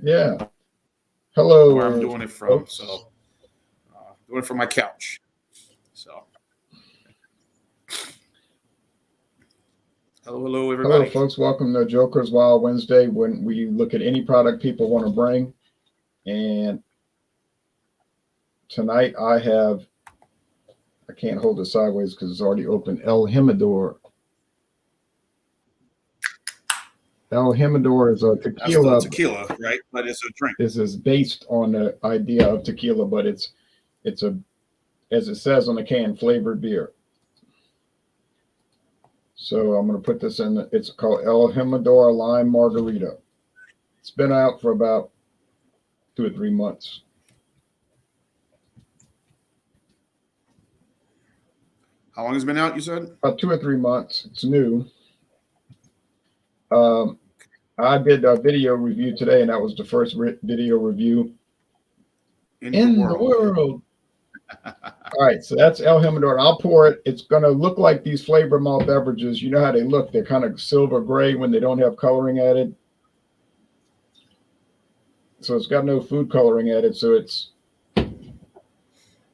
Yeah. Hello, Where I'm doing it from. folks. So doing it from my couch. So hello, Hello, everybody. folks. Welcome to Joker's Wild Wednesday, when we look at any product people want to bring. And tonight I can't hold it sideways because it's already open. El Jimador. El Jimador is a That's the tequila. tequila, right? But it's a drink. This is based on the idea of tequila, but it's a, as it says on the can, flavored beer. So I'm going to put this in. It's called El Jimador Lime Margarita. It's been out for about 2 or 3 months. How long has it been out? You said About 2 or 3 months. It's new. Um, I did a video review today, and that was the first video review in the in the world. world. All right, so that's El Jimador. I'll pour it. It's going to look like these flavor malt beverages. You know how they look? They're kind of silver gray when they don't have coloring added. So it's got no food coloring added. So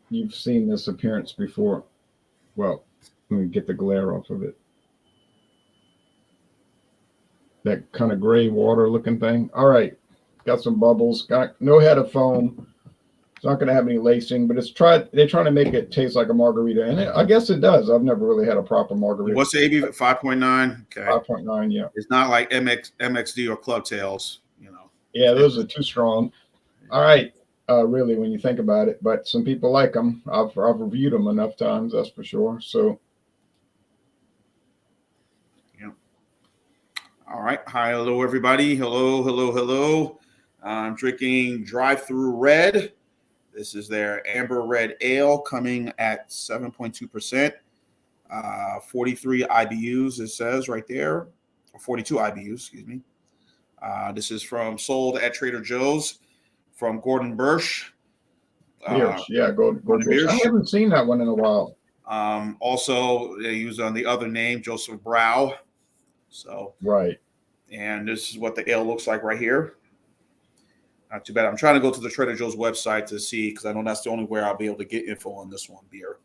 you've seen this appearance before. Well, let me get the glare off of it. That kind of gray water looking thing. All right, got some bubbles. Got no head of foam. It's not going to have any lacing, but they're trying to make it taste like a margarita, and I guess it does. I've never really had a proper margarita. What's the ABV? 5.9. Okay, 5.9, yeah. It's not like MXD or Club Tails. Yeah, those are too strong. All right, really, when you think about it, but some people like them. I've reviewed them enough times, that's for sure. So, yeah. All right. Hi, hello, everybody. Hello. I'm drinking Drive-Through Red. This is their Amber Red Ale coming at 7.2%. 43 IBUs, it says right there, or 42 IBUs, excuse me. This is sold at Trader Joe's from Gordon Birch. Biersch, yeah, go Gordon Biersch. I Birch. haven't seen that one in a while. Also, they use on the other name, Joseph Brow. So, Right. and this is what the ale looks like right here. Not too bad. I'm trying to go to the Trader Joe's website to see, because I know that's the only way I'll be able to get info on this one beer.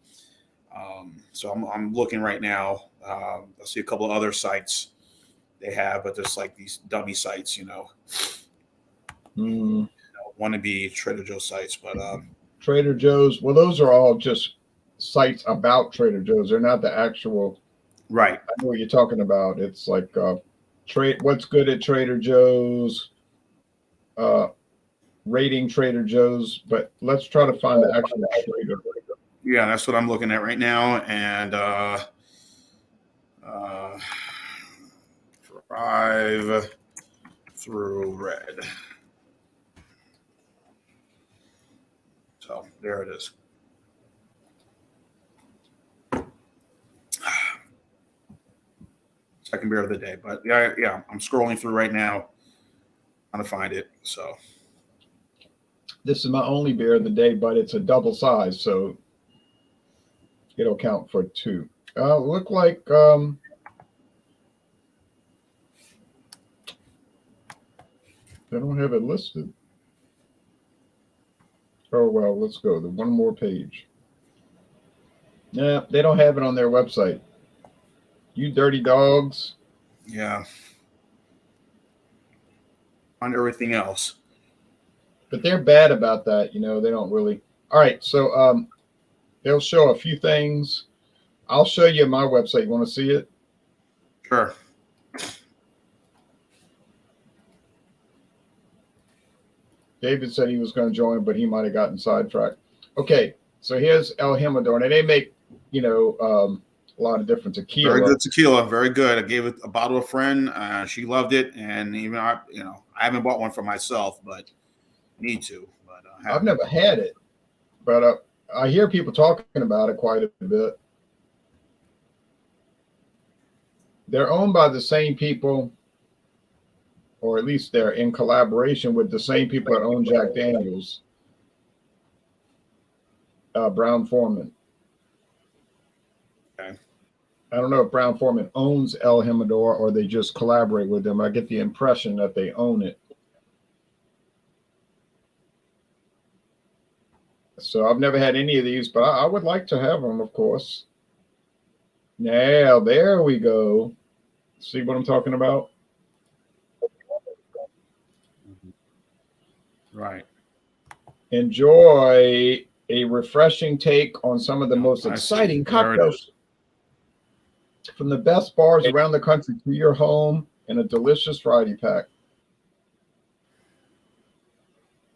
So I'm looking right now. I see a couple of other sites they have, but just like these dummy sites, want to be Trader Joe's sites, but Trader Joe's. Well, those are all just sites about Trader Joe's. They're not the actual. right. I know what you're talking about. It's like trade. What's good at Trader Joe's? Uh, Rating Trader Joe's. But let's try to find the actual Trader. Yeah, that's what I'm looking at right now, and Drive Through Red. So there it is. Second beer of the day, but yeah, I'm scrolling through right now, trying to find it. So This is my only beer of the day, but it's a double size, so it'll count for two. Look like they don't have it listed. Oh well, let's go. The one more page. Yeah, they don't have it on their website. You dirty dogs. yeah, on everything else. But they're bad about that. They don't really. All right, so they'll show a few things. I'll show you my website. You want to see it? Sure. David said he was going to join, but he might have gotten sidetracked. Okay, so here's El Jimador, and they make a lot of different tequila. Very good tequila, very good. I gave it a bottle to a friend. She loved it, and even I haven't bought one for myself, but need to. But I've never had it, but I hear people talking about it quite a bit. They're owned by the same people, or at least they're in collaboration with the same people that own Jack Daniels, Brown-Forman. Okay. I don't know if Brown-Forman owns El Jimador or they just collaborate with them. I get the impression that they own it. So I've never had any of these, but I would like to have them, of course. Now, there we go. See what I'm talking about? Right. Enjoy a refreshing take on some of the most I see. exciting There it cocktails from the best bars around the country to your home in a delicious variety pack.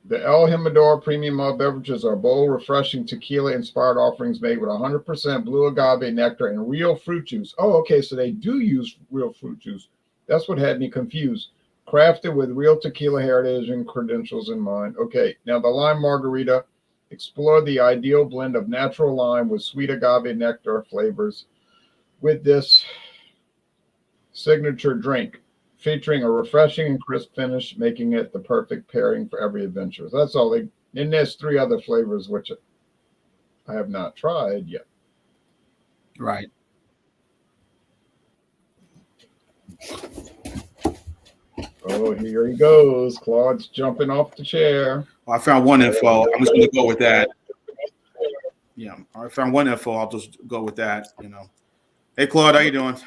The El Jimador Premium Malt Beverages are bold, refreshing tequila-inspired offerings made with 100% blue agave nectar and real fruit juice. Oh, okay, so they do use real fruit juice. That's what had me confused. Crafted with real tequila heritage and credentials in mind. Okay, now the lime margarita. Explore the ideal blend of natural lime with sweet agave nectar flavors with this signature drink, featuring a refreshing and crisp finish, making it the perfect pairing for every adventure. So that's all they. And there's 3 other flavors which I have not tried yet. Right. Oh, here he goes. Claude's jumping off the chair. Well, I found one info. I'm just going to go with that. Yeah, I found one info. I'll just go with that. Hey, Claude, how you doing?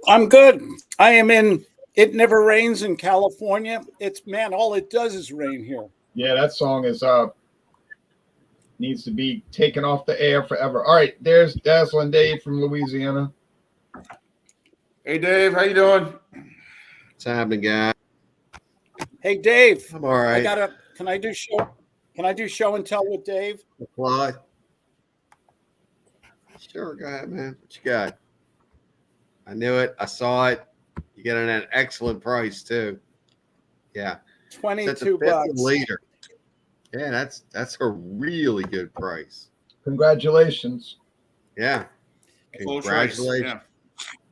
I'm good. I am in. It never rains in California. All it does is rain here. Yeah, that song is needs to be taken off the air forever. All right, there's Dazzling Dave from Louisiana. Hey, Dave, how you doing? What's happening, guys? Hey, Dave. I'm all right. Can I do show? Can I do show and tell with Dave? Apply. Sure, go ahead, man. What you got? I knew it. I saw it. You get it at an excellent price too. Yeah, $22 a liter. Yeah, that's a really good price. Congratulations. Yeah, congratulations.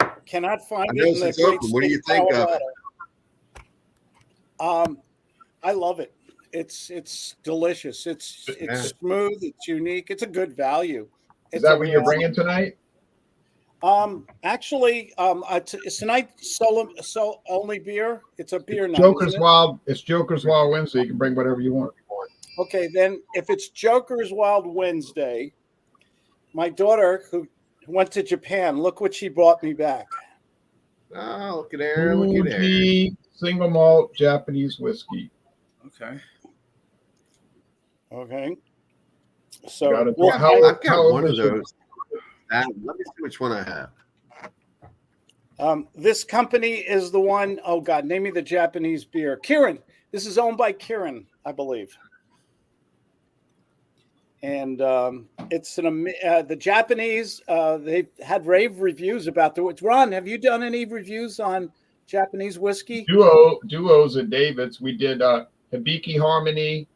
Yeah. Cannot find I it know in the it's great open. What do state you think of Colorado. I love it. It's delicious. It's smooth. It's unique. It's a good value. Is that what you're bringing tonight? Actually, it's tonight solo only beer. It's a beer night. Joker's Wild. It's Joker's Wild Wednesday. You can bring whatever you want. Okay, then if it's Joker's Wild Wednesday, my daughter who went to Japan, look what she brought me back. Oh, look at Aaron. Look at Aaron. Fuji single malt Japanese whiskey. Okay. Okay. So Got it. I've got one of those. Let me see which one I have. this company is the one, oh God, name me the Japanese beer. Kirin. This is owned by Kirin, I believe. And it's the Japanese, they've had rave reviews about it. Ron, have you done any reviews on Japanese whiskey? Duos at David's. We did Hibiki Harmony.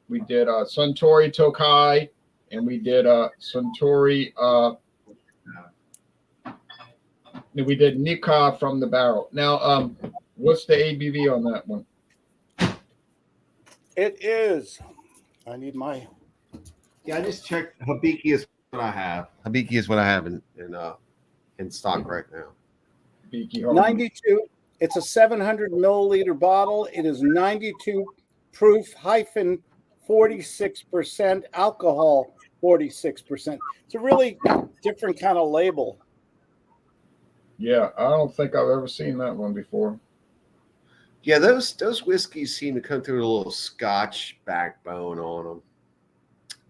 We did Suntory Tokai. And we did Suntory. We did Nikka from the barrel. Now, what's the ABV on that one? It is. I need my. Yeah, I just checked. Hibiki is what I have. Hibiki is what I have in stock right now. Hibiki Harmony. 92. It's a 700 milliliter bottle. It is 92 proof hyphen 46% alcohol. 46%. It's a really different kind of label. Yeah, I don't think I've ever seen that one before. Yeah, those whiskeys seem to come through with a little Scotch backbone on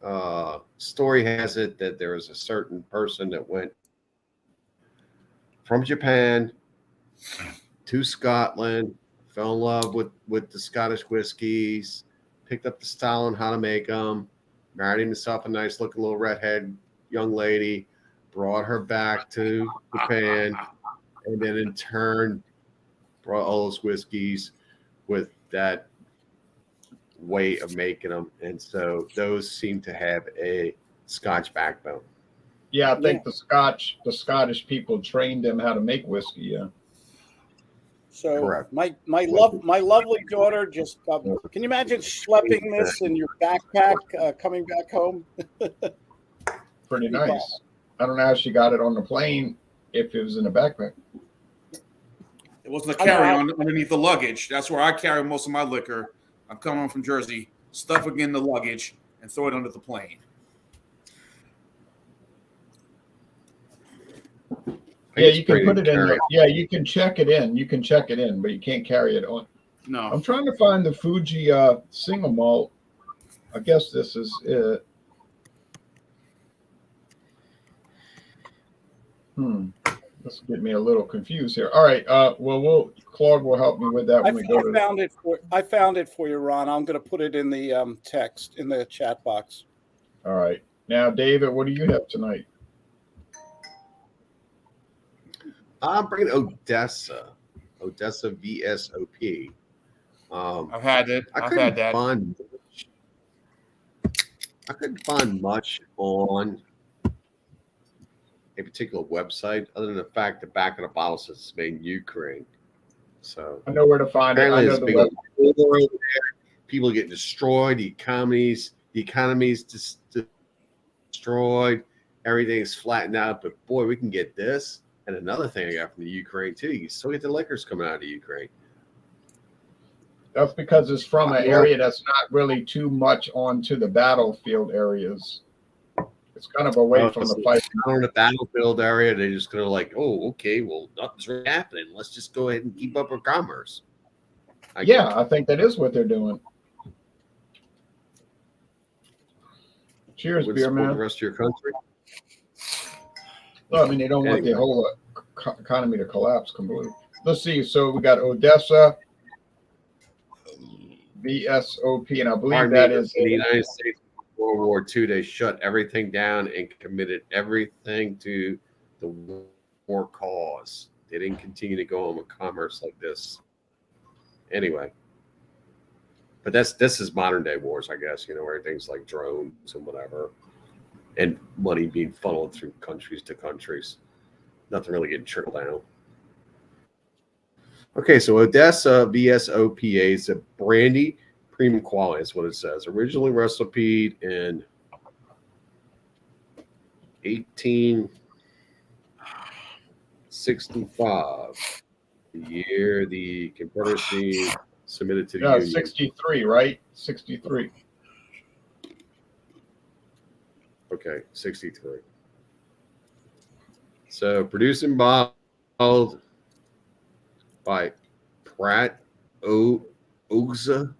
them. Story has it that there was a certain person that went from Japan to Scotland, fell in love with the Scottish whiskeys, picked up the style and how to make them, married himself a nice looking little redhead young lady, brought her back to Japan, and then in turn brought all those whiskeys with that way of making them. And so those seem to have a Scotch backbone. Yeah, I think the Scottish people trained them how to make whiskey. Yeah. So Correct. my lovely daughter just can you imagine schlepping this in your backpack coming back home? Pretty nice. I don't know how she got it on the plane if it was in a backpack. It wasn't a carry-on underneath the luggage. That's where I carry most of my liquor. I'm coming from Jersey, stuff it in the luggage, and throw it under the plane. Yeah, you can put it in. Yeah, you can check it in. You can check it in, but you can't carry it on. No. I'm trying to find the Fuji single malt. I guess this is it. This get me a little confused here. All right. Well, Claude will help me with that when we go to. I found it for you, Ron. I'm going to put it in the text in the chat box. All right. Now, David, what do you have tonight? I'm bringing Odessa VSOP. I've had it. I couldn't find much on a particular website other than the fact the back of the bottle says it's made in Ukraine. So I know where to find it. I know the web. People get destroyed. The economy's destroyed. Everything's flattened out. But boy, we can get this. And another thing I got from the Ukraine too, you still get the liquors coming out of the Ukraine. That's because it's from an area that's not really too much onto the battlefield areas. It's kind of away from the fight. Not on the battlefield area. They're just going to like, oh, okay, well, nothing's really happening. Let's just go ahead and keep up our commerce. I think that is what they're doing. Cheers, beer man. The rest of your country. Well, I mean, they don't want the whole economy to collapse completely. Let's see. So we got Odessa, VSOP, and I believe that is in the United States. World War II, they shut everything down and committed everything to the war cause. They didn't continue to go on with commerce like this. Anyway, but this is modern day wars, I guess. Where things like drones and whatever, and money being funneled through countries to countries. Nothing really getting trickled down. Okay, so Odessa VSOPA is a brandy. Premium quality is what it says. Originally recipeed in 1865, the year the Confederacy submitted to the Union. 63, right? 63. Okay, 63. So produced and bottled by Pratt Ogza,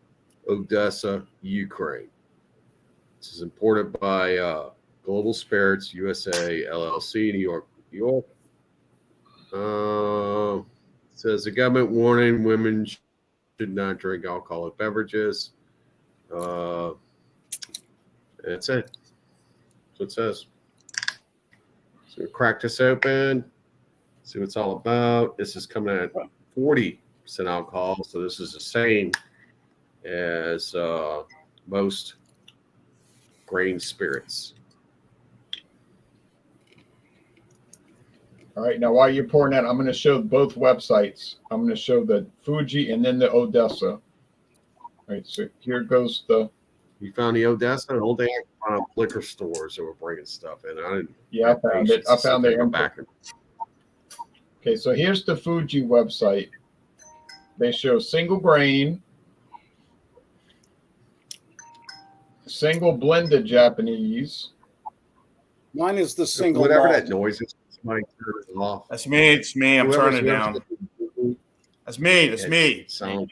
Odessa, Ukraine. This is imported by Global Spirits USA LLC, New York, New York. It says a government warning: women should not drink alcoholic beverages. That's it. That's what it says. So we crack this open, see what it's all about. This is coming at 40% alcohol, so this is the same as most grain spirits. All right, now while you're pouring that, I'm going to show both websites. I'm going to show the Fuji and then the Odessa. All right, so here goes the. You found the Odessa? The whole day I found liquor stores that were bringing stuff in. I found it. I found it. Back. Okay, so here's the Fuji website. They show single grain, single blended Japanese. Mine is the single. Whatever malt. that noise is, somebody turn it off. That's me. It's me. I'm turning it down. That's me. That's me. Sound.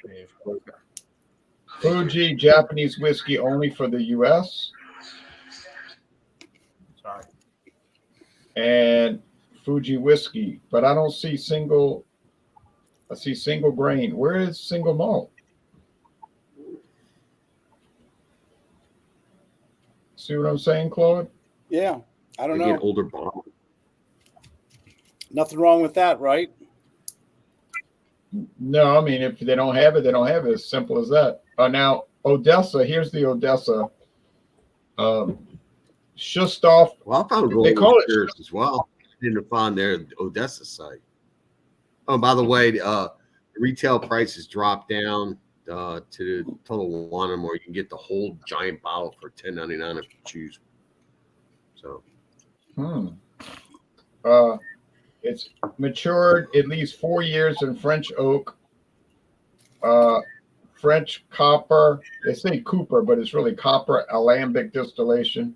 Fuji Japanese whiskey only for the U.S. Sorry. And Fuji whiskey, but I don't see single. I see single grain. Where is single malt? See what I'm saying, Claude? Yeah, I don't know. An older bottle. Nothing wrong with that, right? No, I mean, if they don't have it, they don't have it. As simple as that. Now, Odessa, here's the Odessa. Shustov. Well, I found they call it spirits as well. Didn't find their Odessa site. Oh, by the way, the retail prices dropped down to the total one, or you can get the whole giant bottle for $10.99 if you choose. So, it's matured at least 4 years in French oak, French copper. They say Cooper, but it's really copper alembic distillation.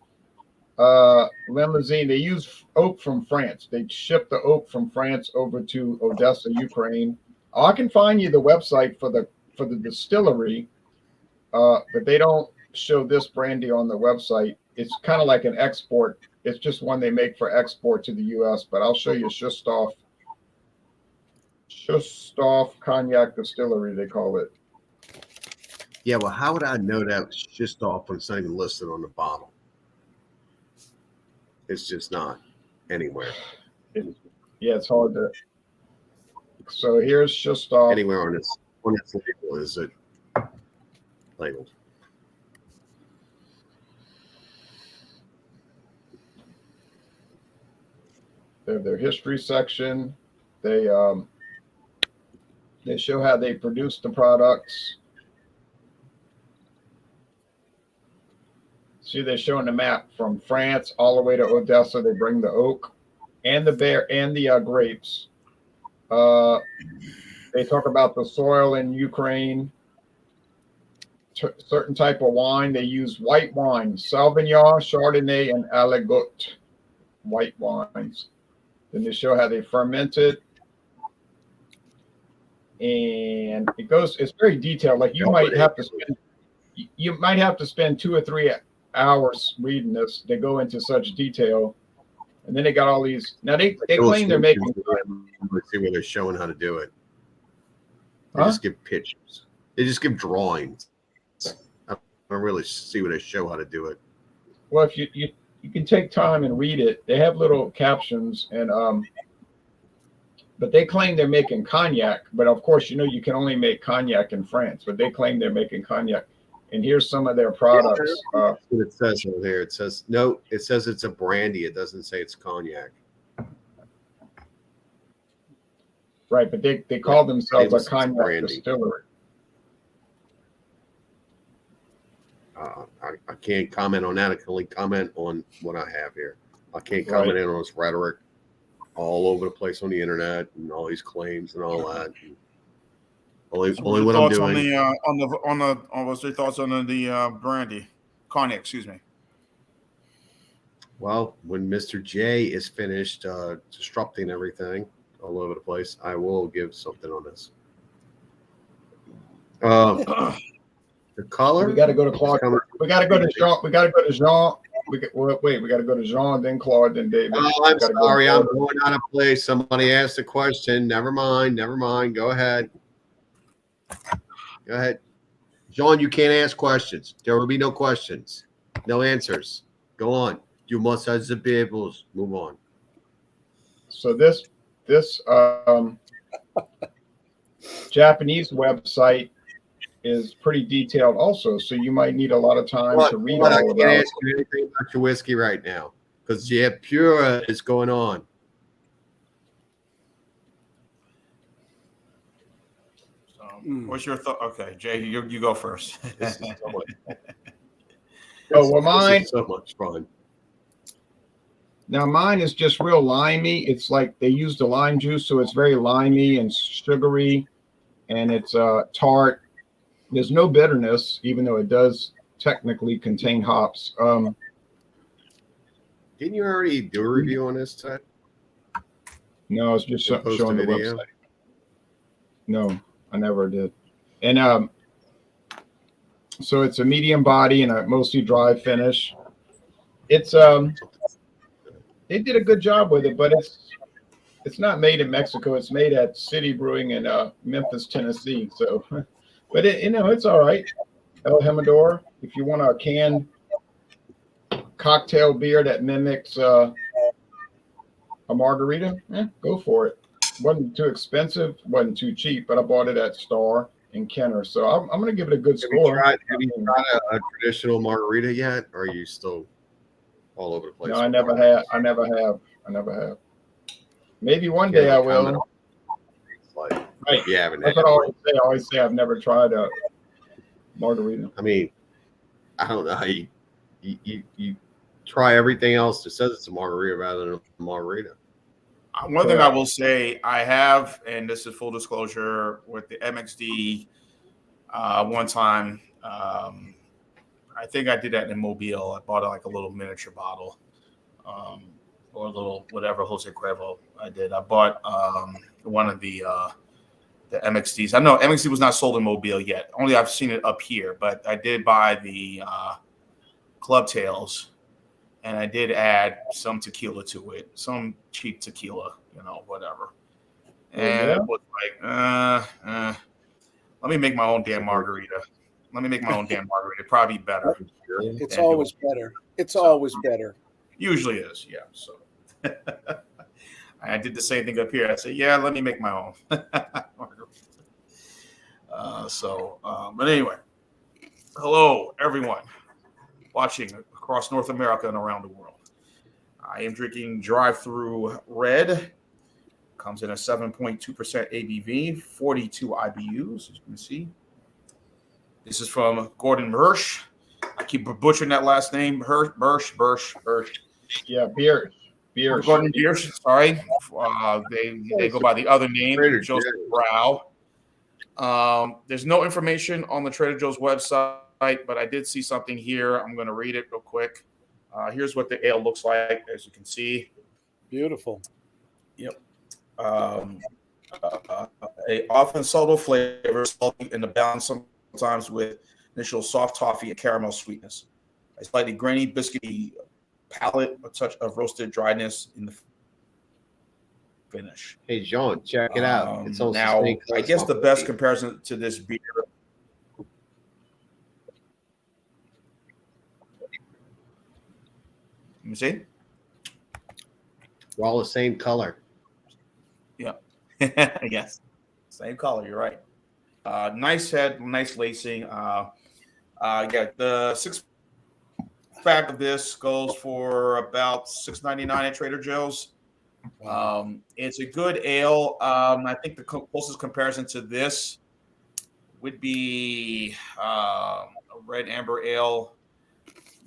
Limousine. They use oak from France. They ship the oak from France over to Odessa, Ukraine. I can find you the website for the distillery, but they don't show this brandy on the website. It's kind of like an export. It's just one they make for export to the U.S. But I'll show you Shustov Cognac Distillery, they call it. Yeah, well, how would I know that was just off when it's not even listed on the bottle? It's just not anywhere. Yeah, it's hard to. So here's Shustov. Anywhere on its label is it labeled. They have their history section. They show how they produce the products. See, they're showing the map from France all the way to Odessa. They bring the oak and the grapes. They talk about the soil in Ukraine. Certain type of wine. They use white wine, Sauvignon, Chardonnay, and Aligot white wines. Then they show how they ferment it. And it's very detailed. Like you might have to spend 2 or 3 hours reading this. They go into such detail. And then they got all these. Now they claim they're making. Let's see where they're showing how to do it. They Huh? just give pictures. They just give drawings. I don't really see where they show how to do it. Well, if you can take time and read it, they have little captions and but they claim they're making cognac. But of course, you can only make cognac in France. But they claim they're making cognac. And here's some of their products. That's what it says over there. It says no. It says it's a brandy. It doesn't say it's cognac. Right, but they call themselves a It's cognac brandy. distillery. I can't comment on that. I can only comment on what I have here. I can't comment on this rhetoric all over the place on the internet and all these claims and all that. Only what I'm doing. What's your thoughts on the brandy, cognac? Excuse me. Well, when Mr. J is finished disrupting everything all over the place, I will give something on this. The color. We got to go to Claude. We got to go to Jean. We got to go to Jean. We got to go to Jean, then Claude, then David. Oh, I'm sorry. I'm going out of place. Somebody asked a question. Never mind. Go ahead. Go ahead. Jean, you can't ask questions. There will be no questions. No answers. Go on. You must have the tables. Move on. So this Japanese website is pretty detailed also. So you might need a lot of time to read I all can't about it. ask you anything about your whiskey right now because yeah, Pura is going on. What's your thought? Okay, Jay, you go first. This is so much, Oh, well, mine. this is so much fun. Now mine is just real limey. It's like they use the lime juice, so it's very limey and sugary, and it's tart. There's no bitterness, even though it does technically contain hops. Didn't you already do a review on this, Ted? No, it's just Did you post showing a the video? website. No, I never did. And so it's a medium body and a mostly dry finish. It's they did a good job with it, but it's not made in Mexico. It's made at City Brewing in Memphis, Tennessee. So, but it's all right. El Jimador, if you want a canned cocktail beer that mimics a margarita, go for it. Wasn't too expensive, wasn't too cheap, but I bought it at Star in Kenner. So I'm going to give it a good Have you score. tried a traditional margarita yet, or are you still all over the place? No, I never have. Maybe one day I will. Like, Right. you haven't That's had what I it. always say I've never tried a margarita. I mean, I don't know how you try everything else that says it's a margarita rather than a margarita. One thing I will say, I have, and this is full disclosure, with the MXD one time. I think I did that in Mobile. I bought like a little miniature bottle, or a little whatever Jose Cuervo I did. I bought one of the MXDs. I know MXD was not sold in Mobile yet. Only I've seen it up here, but I did buy the Club Tails, and I did add some tequila to it, some cheap tequila, whatever. And it was like, let me make my own damn margarita. Probably better. It's always better. It's always better. Usually is, yeah. So I did the same thing up here. I said, yeah, let me make my own. But anyway, hello, everyone watching across North America and around the world. I am drinking Drive-Thru Red. Comes in a 7.2% ABV, 42 IBUs, as you can see. This is from Gordon Hirsch. I keep butchering that last name. Hirsch. Yeah, Beers. Gordon Hirsch, sorry. They go by the other name, Joseph Brow. There's no information on the Trader Joe's website, but I did see something here. I'm going to read it real quick. Here's what the ale looks like, as you can see. Beautiful. Yep. A often subtle flavor, salty in the balance sometimes with initial soft toffee and caramel sweetness. A slightly grainy, biscuity palate, a touch of roasted dryness in the finish. Hey, John, check it out. It's almost now, the same I guess the best comparison to this beer. Let me see. We're all the same color. Yeah. Yes. Same color. You're right. Nice head, nice lacing. The 6-pack of this goes for about $6.99 at Trader Joe's. It's a good ale. I think the closest comparison to this would be a red amber ale.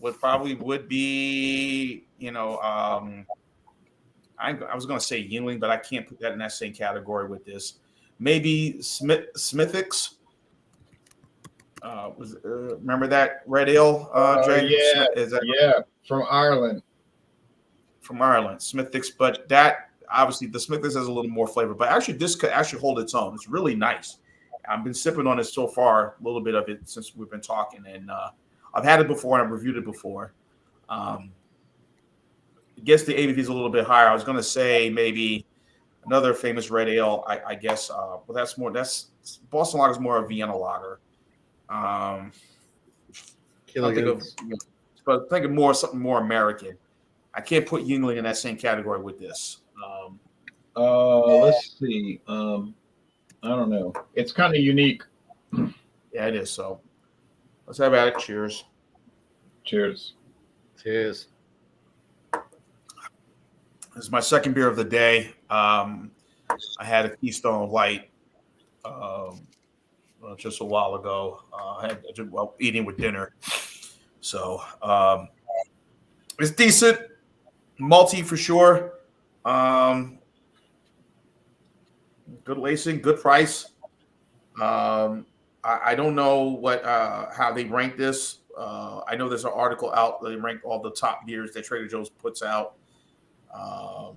Would be I was going to say Yuengling, but I can't put that in that same category with this. Maybe Smithwick's. Remember that red ale, Jay? Yeah, from Ireland. From Ireland, Smithwick's. But that, obviously, the Smithwick's has a little more flavor. But actually, this could actually hold its own. It's really nice. I've been sipping on it so far, a little bit of it since we've been talking. And I've had it before and I've reviewed it before. I guess the ABV is a little bit higher. I was going to say maybe another famous red ale, I guess. That's Boston Lager is more a Vienna lager. Think of more something more American. I can't put Yuengling in that same category with this. Let's see. I don't know. It's kind of unique. Yeah, it is. So let's have at it. Cheers. Cheers. Cheers. This is my second beer of the day. I had a Keystone Light just a while ago. Eating with dinner. So it's decent. Malty for sure. Good lacing, good price. I don't know how they rank this. I know there's an article out. They rank all the top beers that Trader Joe's puts out. I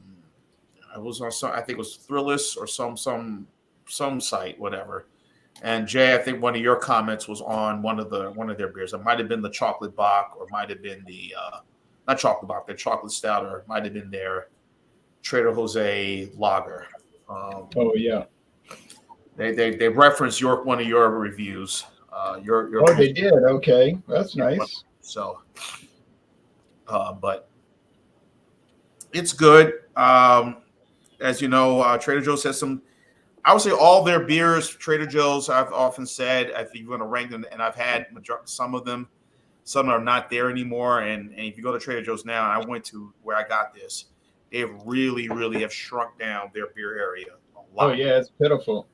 was on I think it was Thrillist or some site, whatever. And Jay, I think one of your comments was on one of their beers. It might have been the Chocolate Bock, or might have been the not Chocolate Bock, the Chocolate Stout, or it might have been their Trader Jose Lager. Yeah. They referenced one of your reviews. They did. Okay, that's nice. So, but it's good. As you know, Trader Joe's has some. I would say all their beers, Trader Joe's, I've often said, I think you're going to rank them, and I've had some of them. Some are not there anymore. And if you go to Trader Joe's now, I went to where I got this, they have really, really have shrunk down their beer area a lot. Oh, yeah, it's pitiful.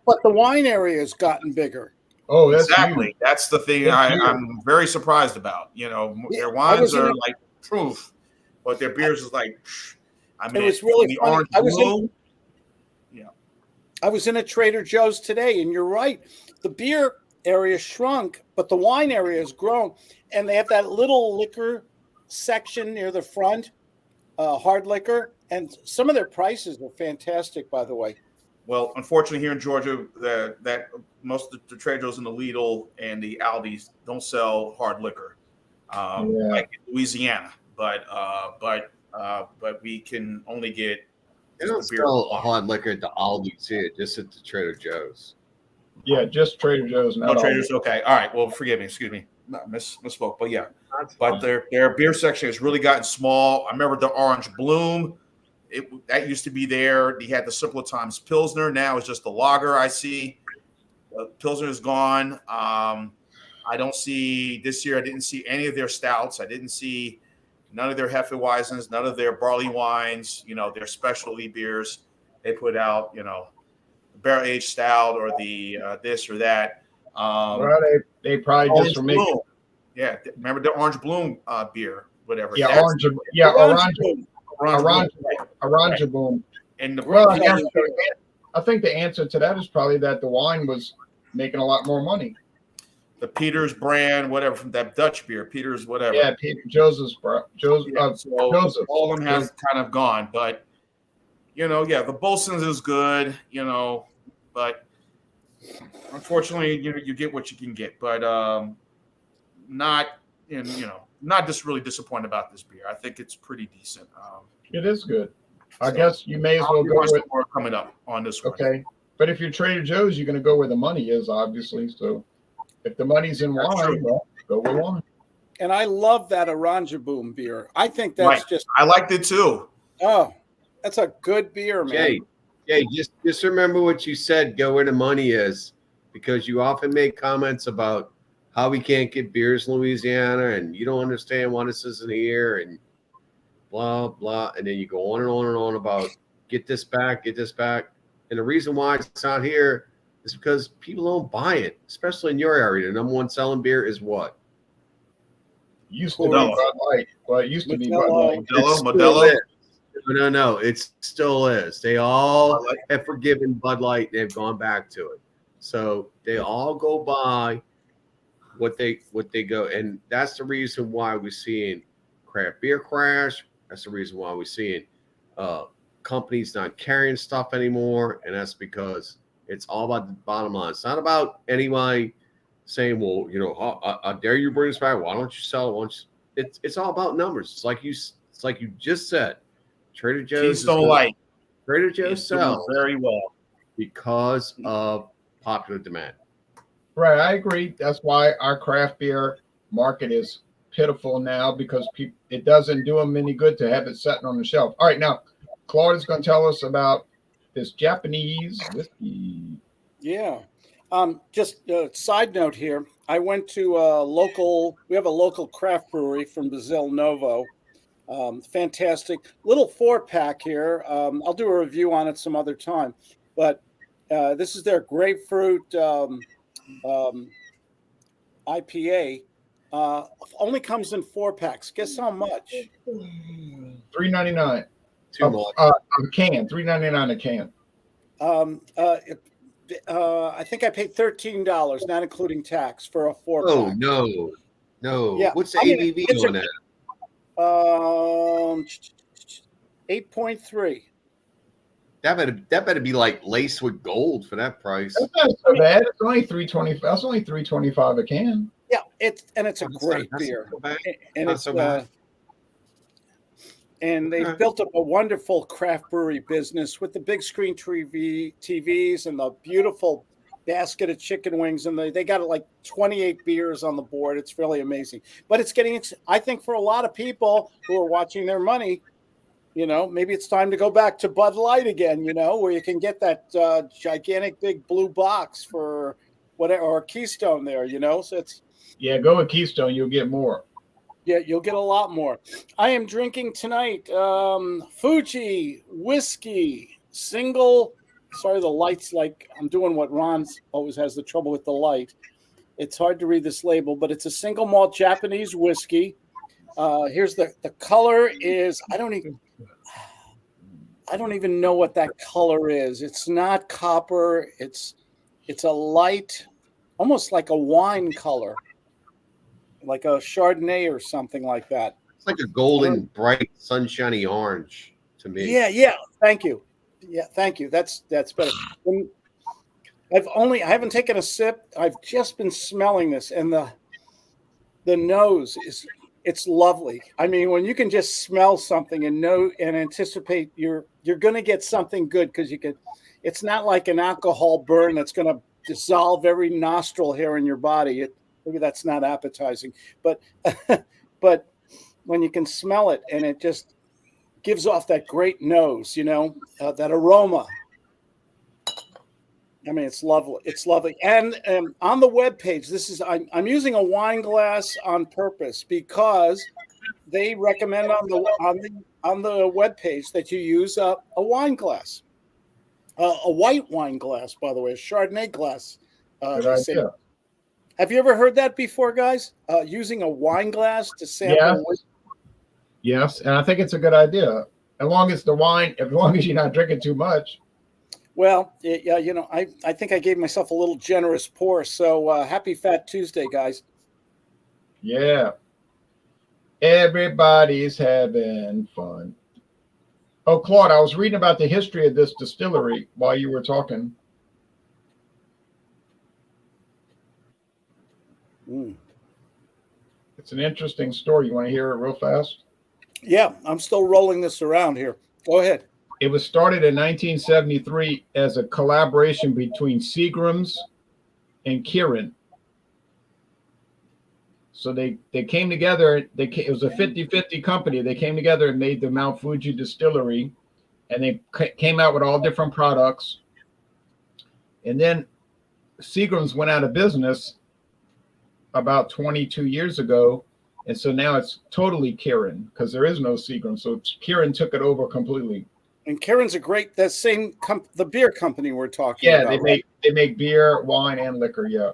But the wine area has gotten bigger. Oh, that's exactly. huge. That's the thing I'm very surprised about. Their wines are like proof, but their beers is like, I mean, it was really the funny. orange blue. I was in a Trader Joe's today, and you're right. the beer area shrunk, but the wine area has grown, and they have that little liquor section near the front, hard liquor, and some of their prices are fantastic, by the way. Well, unfortunately, here in Georgia, that most of the trade shows in the Lidl and the Aldi's don't sell hard liquor, like in Louisiana. But we can only get They don't sell hard liquor at the Aldi's here, just at the Trader Joe's. Yeah, just Trader Joe's. No Traders. Okay, all right. Well, forgive me. Excuse me. Misspoke. But yeah, but their beer section has really gotten small. I remember the Orange Bloom. That used to be there. He had the Simpler Times Pilsner. Now it's just the lager. I see. Pilsner is gone. I don't see this year. I didn't see any of their stouts. I didn't see none of their Hefeweizens, none of their barley wines. Their specialty beers they put out. Barrel aged stout or the this or that. Well, they probably just were making. Yeah, remember the Orange Bloom beer, whatever. Yeah, Orange Boom. And I think the answer to that is probably that the wine was making a lot more money. The Peters brand, whatever, from that Dutch beer, Peters, whatever. Yeah, Joseph's. Joseph. All of them have kind of gone, but the Bolson's is good, but unfortunately, you get what you can get, but not just really disappointed about this beer. I think it's pretty decent. It is good. I guess you may as well go with more coming up on this one. Okay, but if you're Trader Joe's, you're going to go where the money is, obviously. So if the money's in wine, well, go with wine. And I love that Orange Boom beer. I think that's just. I liked it too. Oh, that's a good beer, man. Jay, just remember what you said. Go where the money is, because you often make comments about how we can't get beers in Louisiana, and you don't understand why this isn't here, and blah blah. And then you go on and on and on about get this back. And the reason why it's not here is because people don't buy it, especially in your area. The number one selling beer is what? Used to be Bud Light. Well, it used to be Bud Light. Modelo. No, it still is. They all have forgiven Bud Light and they've gone back to it. So they all go by what they go, and that's the reason why we're seeing craft beer crash. That's the reason why we're seeing companies not carrying stuff anymore, and that's because it's all about the bottom line. It's not about anybody saying, "Well, how dare you bring this back? Why don't you sell it?" It's all about numbers. It's like you just said. Trader Joe's Keystone Light. Trader Joe's sells very well because of popular demand. Right, I agree. That's why our craft beer market is pitiful now, because it doesn't do them any good to have it sitting on the shelf. All right, now Claude is going to tell us about this Japanese whiskey. Yeah. Just a side note here. I went to we have a local craft brewery from Brazil Novo. Fantastic little 4-pack here. I'll do a review on it some other time, but this is their grapefruit IPA. Only comes in 4-packs. Guess how much? $3.99. Too much. A can. $3.99 a can. I think I paid $13, not including tax, for a 4-pack. Oh no. Yeah. What's the ABV on that? 8.3. That better be like laced with gold for that price. That's not so bad. It's only $3.25. That's only $3.25 a can. Yeah, it's a great beer, and it's and they've built up a wonderful craft brewery business with the big screen TVs and the beautiful basket of chicken wings, and they got like 28 beers on the board. It's really amazing. But it's getting, I think, for a lot of people who are watching their money, maybe it's time to go back to Bud Light again, where you can get that gigantic big blue box for whatever, or Keystone there, so it's. Yeah, go with Keystone. You'll get more. Yeah, you'll get a lot more. I am drinking tonight Fuji whiskey single. Sorry, the light's like I'm doing what Ron always has the trouble with the light. It's hard to read this label, but it's a single malt Japanese whiskey. Here's the color is I don't even know what that color is. It's not copper. It's a light almost like a wine color, like a Chardonnay or something like that. It's like a golden, bright, sunshiny orange to me. Yeah. Thank you. Yeah, thank you. That's better. I haven't taken a sip. I've just been smelling this, and the nose it's lovely. I mean, when you can just smell something and know and anticipate you're going to get something good, because it's not like an alcohol burn that's going to dissolve every nostril hair in your body. Maybe that's not appetizing, but but when you can smell it and it just gives off that great nose, that aroma. I mean, it's lovely. It's lovely. And on the webpage, I'm using a wine glass on purpose because they recommend on the webpage that you use a wine glass, a white wine glass, by the way, a Chardonnay glass. Good idea. Have you ever heard that before, guys? Using a wine glass to sample? Yes, and I think it's a good idea. As long as you're not drinking too much. Well, yeah, I think I gave myself a little generous pour. So happy Fat Tuesday, guys. Yeah. Everybody's having fun. Oh, Claude, I was reading about the history of this distillery while you were talking. It's an interesting story. You want to hear it real fast? Yeah, I'm still rolling this around here. Go ahead. It was started in 1973 as a collaboration between Seagram's and Kirin. So they came together. It was a 50-50 company. They came together and made the Mount Fuji distillery, and they came out with all different products. And then Seagram's went out of business about 22 years ago. And so now it's totally Kirin because there is no Seagram. So Kirin took it over completely. And Kirin's the beer company we're talking about. Yeah, they make beer, wine, and liquor, yeah.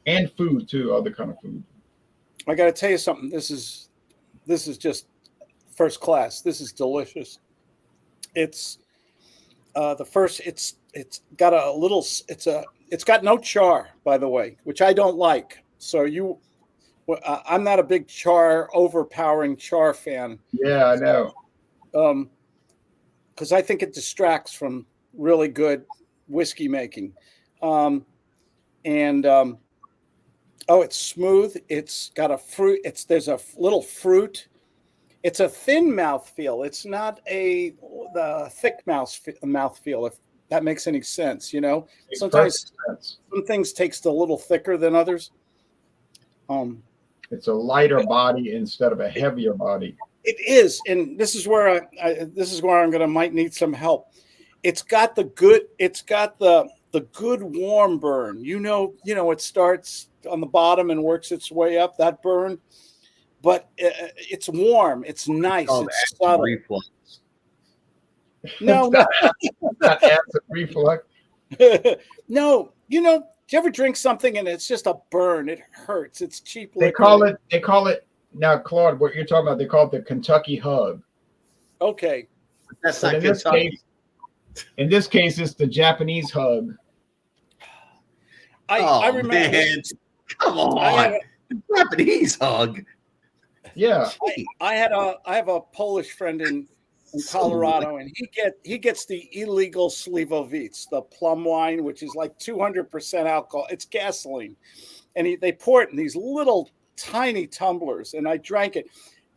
And food too, other kind of food. I got to tell you something. This is just first class. This is delicious. It's it's got no char, by the way, which I don't like. So I'm not a big overpowering char fan. Yeah, I know. Because I think it distracts from really good whiskey making. It's smooth. It's got a fruit. There's a little fruit. It's a thin mouthfeel. It's not the thick mouthfeel, if that makes any sense. Sometimes some things takes a little thicker than others. It's a lighter body instead of a heavier body. It is, and this is where might need some help. It's got the good warm burn. It starts on the bottom and works its way up, that burn. But it's warm. It's nice. It's subtle. Reflux. No, not acid reflux. No, do you ever drink something and it's just a burn? It hurts. It's cheap liquor. They call it now, Claude. What you're talking about? They call it the Kentucky Hug. Okay, that's not Kentucky. In this case, it's the Japanese Hug. I remember. Man. Come on, Japanese Hug. Yeah, I have a Polish friend in Colorado, and he gets the illegal Slivovitz, the plum wine, which is like 200% alcohol. It's gasoline, and they pour it in these little tiny tumblers, and I drank it,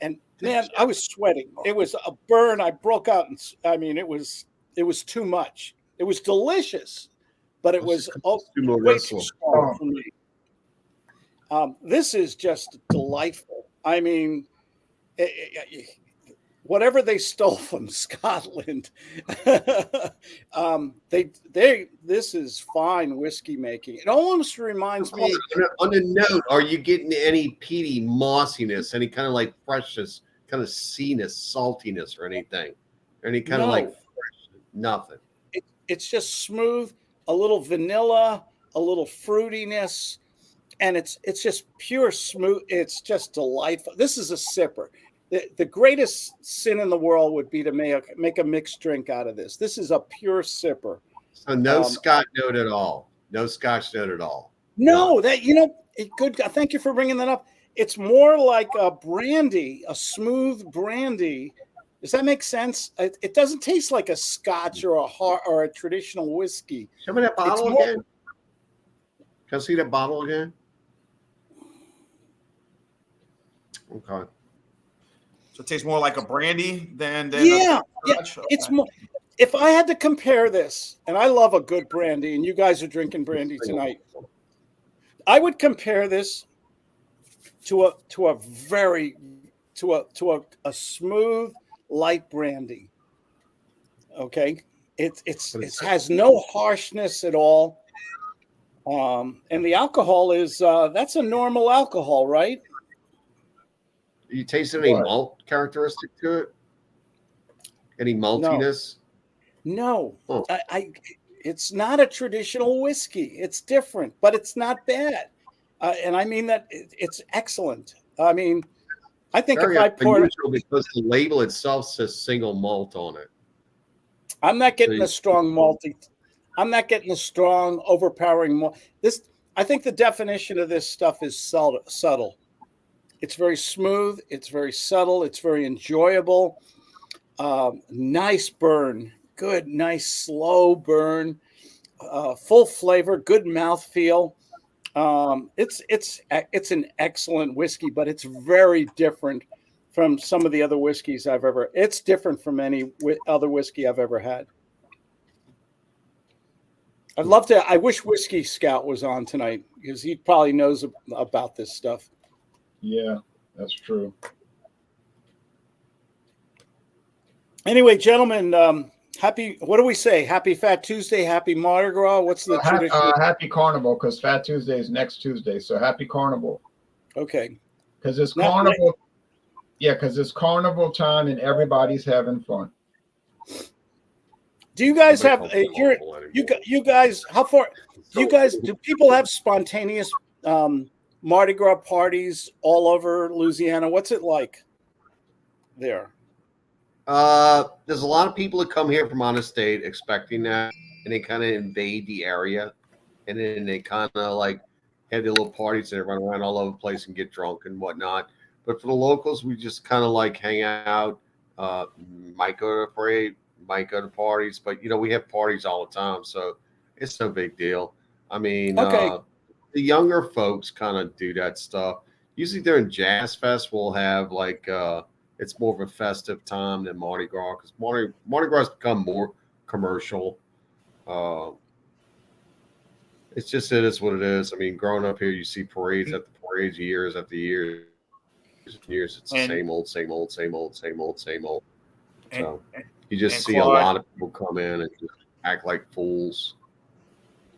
and man, I was sweating. It was a burn. I broke out, and it was too much. It was delicious, but it was way too strong for me. This is just delightful. I mean, whatever they stole from Scotland, this is fine whiskey making. It almost reminds me. On a note, are you getting any peaty mossiness, any kind of like freshness, kind of seaness, saltiness, or anything? Any kind of like fresh, nothing. It's just smooth, a little vanilla, a little fruitiness. And it's just pure smooth. It's just delightful. This is a sipper. The greatest sin in the world would be to make a mixed drink out of this. This is a pure sipper. So no Scotch note at all. No Scotch note at all. No, that good. Thank you for bringing that up. It's more like a brandy, a smooth brandy. Does that make sense? It doesn't taste like a Scotch or a traditional whiskey. Show me that bottle more- again. Can I see that bottle again? Okay. So it tastes more like a brandy than Yeah, a Scotch? It's Okay. more. If I had to compare this, and I love a good brandy, and you guys are drinking brandy tonight, I would compare this to a smooth light brandy. Okay, it has no harshness at all, and the alcohol is that's a normal alcohol, right? You taste any What? malt characteristic to it? Any maltiness? No, Oh. it's not a traditional whiskey. It's different, but it's not bad, and I mean that it's excellent. I mean, I think Very if I poured, unusual because the label itself says single malt on it. I'm not getting So a strong malty. I'm not getting a strong, overpowering malt. I think the definition of this stuff is subtle. It's very smooth. It's very subtle. It's very enjoyable. Nice burn. Good, nice, slow burn. Full flavor. Good mouthfeel. It's an excellent whiskey, but it's very different from some of the other whiskeys I've ever. It's different from any other whiskey I've ever had. I'd love to. I wish Whiskey Scout was on tonight because he probably knows about this stuff. Yeah, that's true. Anyway, gentlemen, happy. What do we say? Happy Fat Tuesday. Happy Mardi Gras. What's the tradition? Happy Carnival, because Fat Tuesday is next Tuesday. So happy Carnival. Okay. Because it's Now- Carnival. Yeah, because it's Carnival time and everybody's having fun. Do you guys have? Nobody calls it carnival anymore. You guys. How far? Do people have spontaneous Mardi Gras parties all over Louisiana? What's it like there? There's a lot of people that come here from out of state expecting that, and they kind of invade the area, and then they kind of like have their little parties and they run around all over the place and get drunk and whatnot. But for the locals, we just kind of like hang out. Might go to a parade, might go to parties, but we have parties all the time, so it's no big deal. I mean, Okay. The younger folks kind of do that stuff. Usually during Jazz Fest, we'll have like it's more of a festive time than Mardi Gras because Mardi Gras has become more commercial. It's just it is what it is. I mean, growing up here, you see parades after parades, years after years. Years, it's the And- same old, same old, same old, same old, same old. And- So you just and see Claude- a lot of people come in and just act like fools.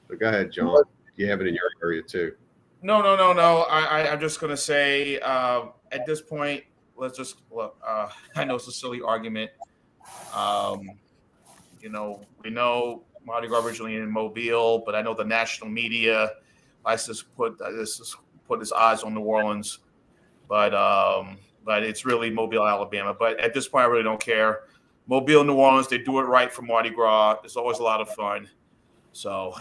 But go ahead, John. You have it in your area too. No. I'm just going to say at this point, let's just look. I know it's a silly argument. We know Mardi Gras originally in Mobile, but I know the national media likes to put its eyes on New Orleans. But it's really Mobile, Alabama. But at this point, I really don't care. Mobile, New Orleans, they do it right for Mardi Gras. It's always a lot of fun. So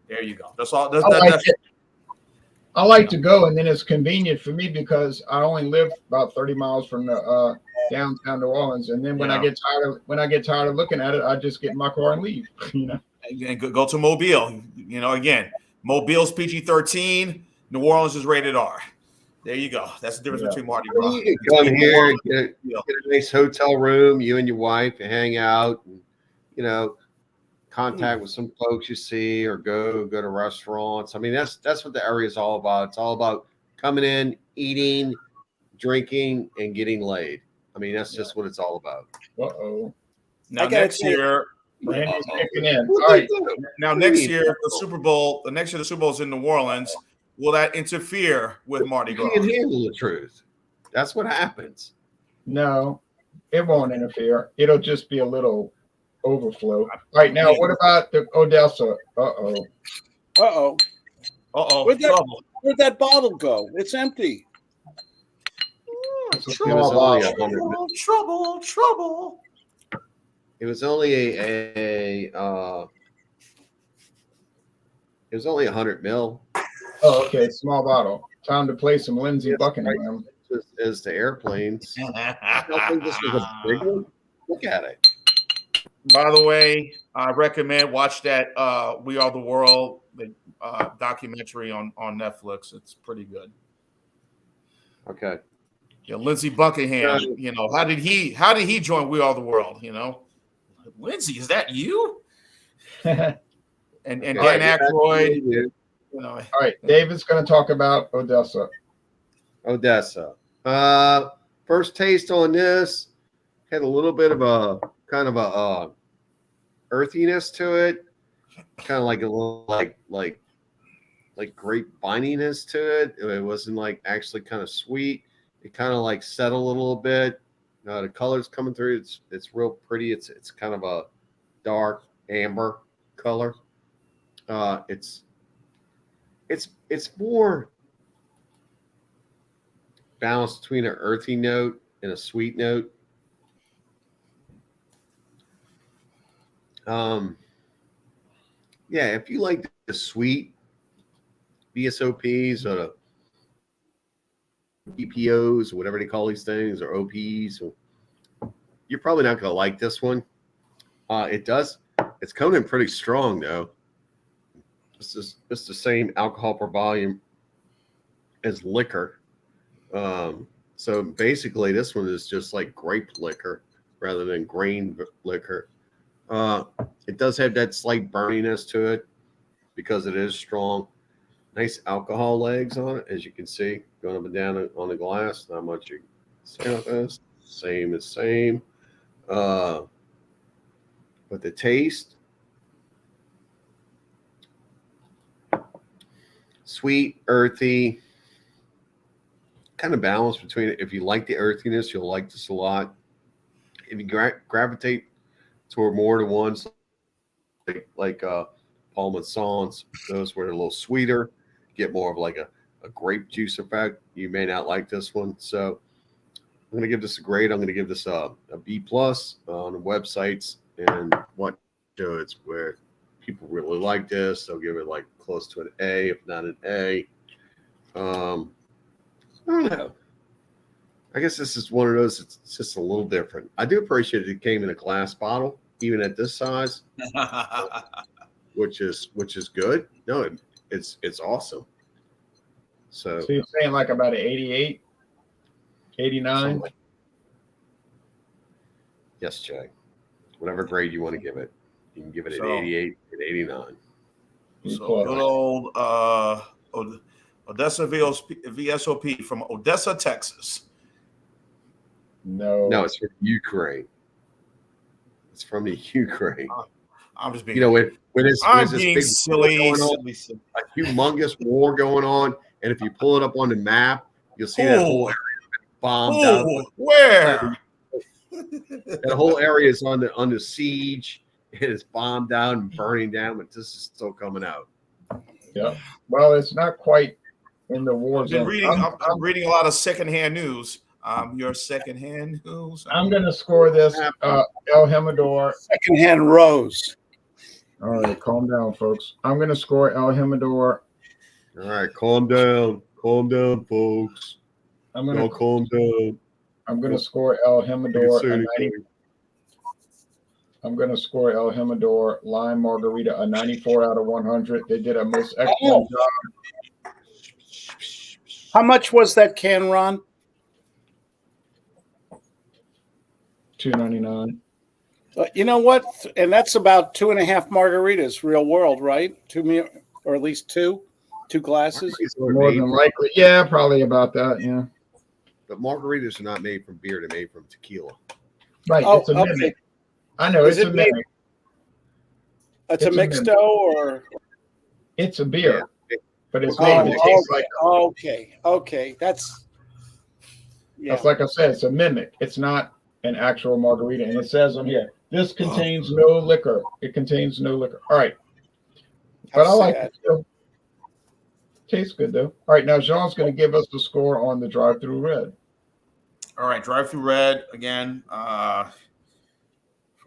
there you go. That's all. I like to go, and then it's convenient for me because I only live about 30 miles from the downtown New Orleans. And then when I get tired of looking at it, I just get in my car and leave. And go to Mobile. Again, Mobile's PG-13. New Orleans is rated R. There you go. That's the difference between Mardi Gras. You can come here, get a nice hotel room, you and your wife, and hang out, and contact with some folks you see, or go to restaurants. I mean, that's what the area is all about. It's all about coming in, eating, drinking, and getting laid. I mean, that's just what it's all about. Uh-oh. Now I gotta next say- year, Randy's kicking in. What All they right. do? now next year the Super Bowl is in New Orleans. Will that interfere with Mardi You Gras? can't handle the truth. That's what happens. No, it won't interfere. It'll just be a little overflow. All right, now what about the Odessa? Uh-oh. Uh-oh. Where'd that- Trouble. Where'd that bottle go? It's empty. It's a It small was only bottle. 100 mil. Trouble. It was only it was only 100 mil. Oh, okay. Small bottle. Time to play some Lindsey Yes, Buckingham. As the airplanes. I don't think this was a big one. Look at it. By the way, I recommend watch that "We Are the World" the documentary on Netflix. It's pretty good. Okay. Yeah, Lindsey Buckingham. You know, how did he join "We Are the World"? You know, Lindsey, is that you? And Okay. Dan Aykroyd. Yeah. You know, All right. David's going to talk about Odessa. Odessa. First taste on this had a little bit of a kind of a earthiness to it, kind of like a little like grape bininess to it. It wasn't like actually kind of sweet. It kind of like settled a little bit. The color's coming through. It's real pretty. It's kind of a dark amber color. It's more balanced between an earthy note and a sweet note. Yeah, if you like the sweet VSOPs or the EPOs or whatever they call these things, or OPs, you're probably not going to like this one. It's coming in pretty strong though. It's the same alcohol per volume as liquor. So basically this one is just like grape liquor rather than grain liquor. It does have that slight burniness to it because it is strong. Nice alcohol legs on it, as you can see, going up and down on the glass. Not much you can say about this. Same. But the taste, sweet, earthy, kind of balanced between it. If you like the earthiness, you'll like this a lot. If you gravitate toward more to ones like Paul Masson's, those were a little sweeter, get more of like a grape juice effect. You may not like this one. So I'm going to give this a grade. I'm going to give this a B+ on the websites and what it's where people really like this. They'll give it like close to an A, if not an A. I don't know. I guess this is one of those. It's just a little different. I do appreciate it came in a glass bottle, even at this size, which is good. No, it's awesome. So you're saying like about an 88, 89? Yes, Jay. Whatever grade you want to give it, you can give it an So- 88, an 89. So good old Odessa VSOP from Odessa, Texas. No. No, it's from Ukraine. It's from the Ukraine. I'm just being. You know, when it's I'm this being big war silly, going on, silly. a humongous war going on, and if you pull it up on the map, you'll see that whole area bombed out. Where? That whole area is under siege. It is bombed out and burning down, but this is still coming out. Yeah. Well, it's not quite in the war I've been zone. reading. I'm reading a lot of secondhand news. Your secondhand news. I'm going to score this El Jimador. Secondhand rose. All right, calm down, folks. I'm going to score El Jimador. All right, calm down, folks. I'm going to calm down. I'm going to score El Jimador Say a 90. anything. I'm going to score El Jimador Lime Margarita a 94 out of 100. They did a most excellent job. How much was that can, Ron? $2.99. You know what? And that's about 2.5 margaritas, real world, right? Or at least two glasses. More than likely. Yeah, probably about that. Yeah. But margaritas are not made from beer; they're made from tequila. Right. Oh, it's a okay. mimic. I know. Is It's a it made- mimic. It's a It's a mixto, or It's a beer, but it's Oh, made. It tastes like. okay. That's That's like I said. It's a mimic. It's not an actual margarita, and it says on here, this contains no liquor. It contains no liquor. All right. But I like it still. Tastes good though. All right, now Jean's going to give us the score on the drive-through red. All right, drive-through red again. For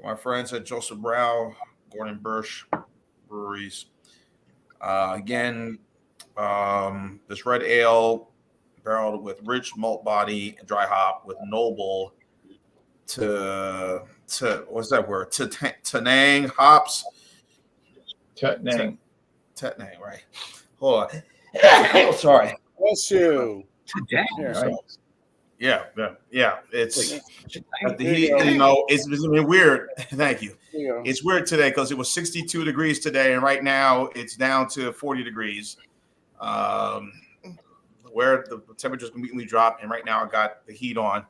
my friends at Joseph Brow, Gordon Birch Breweries. Again, This red ale barreled with rich malt body and dry hop with noble to what's that word? Tenang hops. Tetnang. Tenang, right? Hold on. Oh, sorry. Bless you. Today. Here. Nice. Yeah. It's the There heat. you go. You know, it's been weird. Thank you. There you go. It's weird today because it was 62 degrees today, and right now it's down to 40 degrees. Where the temperatures immediately drop, and right now I got the heat on.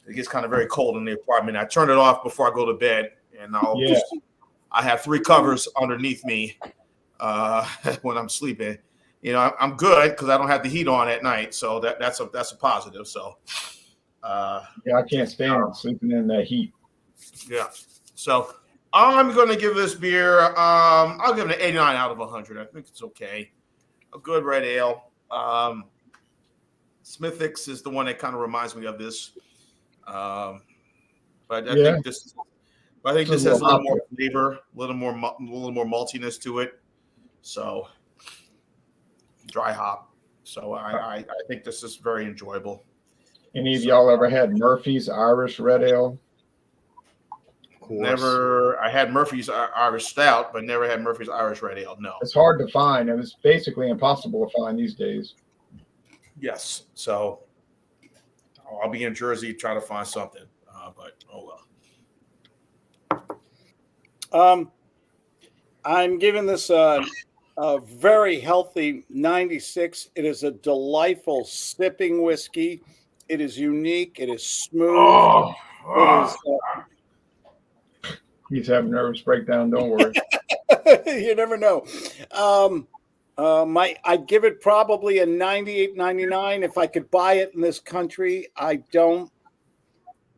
It gets kind of very cold in the apartment. I turn it off before I go to bed, and I have 3 covers underneath me when I'm sleeping. You know, I'm good because I don't have the heat on at night, so that's a positive. So, I can't stand sleeping in that heat. yeah. So I'm going to give this beer. I'll give it an 89 out of 100. I think it's okay. A good red ale. Smithwick's is the one that kind of reminds me of this. But I think this has a little more flavor, a little more maltiness to it. So dry hop. So I think this is very enjoyable. Any of y'all ever had Murphy's Irish Red Ale? Never. I had Murphy's Irish Stout, but never had Murphy's Irish Red Ale. No. It's hard to find. It's basically impossible to find these days. Yes. So I'll be in Jersey trying to find something. But oh well. I'm giving this a very healthy 96. It is a delightful sipping whiskey. It is unique. It is smooth. It is, He's having a nervous breakdown. Don't worry. you never know. I'd give it probably a 98, 99 if I could buy it in this country. I don't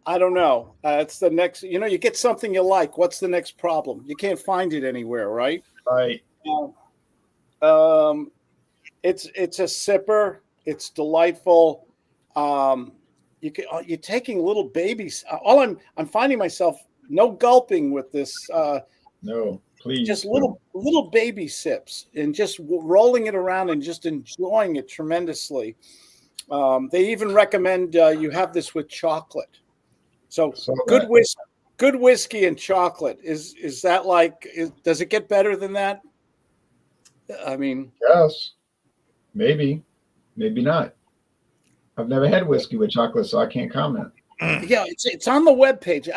know. It's the next, you get something you like. What's the next problem? You can't find it anywhere, right? Right. It's a sipper. It's delightful. You're taking little babies. I'm finding myself no gulping with this. No, please. Just little baby sips and just rolling it around and just enjoying it tremendously. They even recommend you have this with chocolate. So good whiskey and chocolate. Is that does it get better than that? I mean, Yes, maybe not. I've never had whiskey with chocolate, so I can't comment. yeah, it's on the webpage.